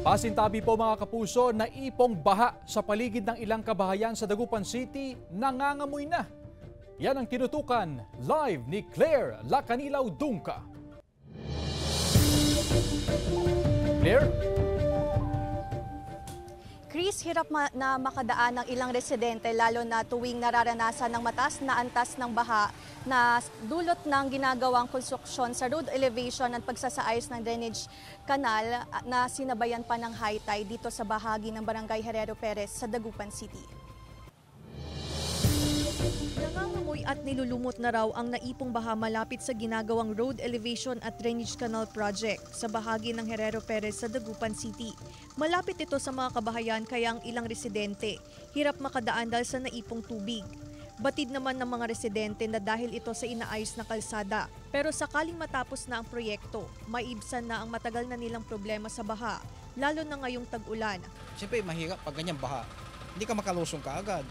Pasintabi po mga kapuso na ipong baha sa paligid ng ilang kabahayan sa Dagupan City nangangamoy na. Yan ang tinutukan live ni Claire Lacanilaw Dungca. Claire? Chris, hirap na makadaan ng ilang residente lalo na tuwing nararanasan ng mataas na antas ng baha na dulot ng ginagawang konstruksyon sa road elevation at pagsasaayos ng drainage canal na sinabayan pa ng high tide dito sa bahagi ng Barangay Herrero Perez sa Dagupan City. Nangangamoy at nilulumot na raw ang naipong baha malapit sa ginagawang road elevation at drainage canal project sa bahagi ng Herrero Perez sa Dagupan City. Malapit ito sa mga kabahayan kaya ang ilang residente hirap makadaan dahil sa naipong tubig. Batid naman ng mga residente na dahil ito sa inaayos na kalsada. Pero sakaling matapos na ang proyekto, maibsan na ang matagal na nilang problema sa baha, lalo na ngayong tag-ulan. Siyempre mahirap pag ganyan baha. Hindi ka makalusong kaagad.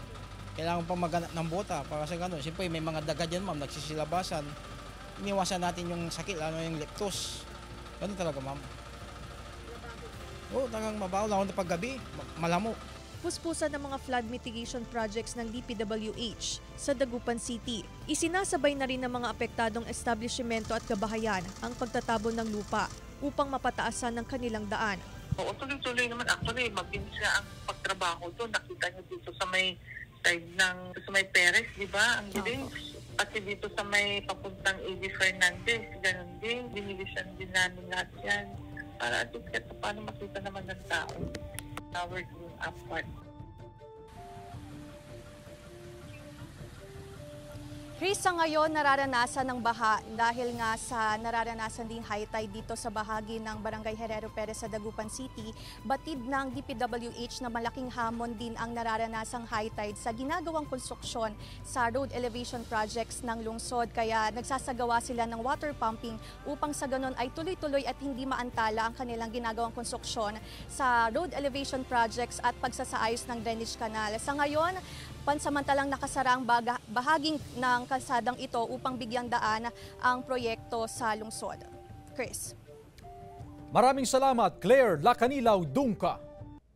Kailangan pang maghanap ng bota para sa gano'n. Siyempre may mga daga dyan ma'am, nagsisilabasan. Iniwasan natin yung sakit, yung leptos. Ganun talaga ma'am. Oo, talagang mabaho lang ako paggabi, malamo. Puspusan ng mga flood mitigation projects ng DPWH sa Dagupan City. Isinasabay na rin ng mga apektadong establishmento at kabahayan ang pagtatabon ng lupa upang mapataasan ng kanilang daan. Oo, tuloy-tuloy naman. Actually, mabilis ang pagtrabaho doon. Nakita niyo dito sa may side sa may Perez, di ba? Ang galing. Pati dito sa may papuntang A.D. Fernandez, ganun din. Dinilisan din namin lahat yan. Para at least paano makita naman ng tao. Now we're going upward. Chris, sa ngayon nararanasan ng baha dahil nga sa nararanasan din high tide dito sa bahagi ng Barangay Herrero Perez sa Dagupan City. Batid ng DPWH na malaking hamon din ang nararanasang high tide sa ginagawang konstruksyon sa road elevation projects ng lungsod. Kaya nagsasagawa sila ng water pumping upang sa ganon ay tuloy-tuloy at hindi maantala ang kanilang ginagawang konstruksyon sa road elevation projects at pagsasaayos ng drainage canal. Sa ngayon, pansamantalang nakasara ang bahaging ng kalsadang ito upang bigyang daan ang proyekto sa lungsod. Chris. Maraming salamat, Claire Lacanilaw Dungca.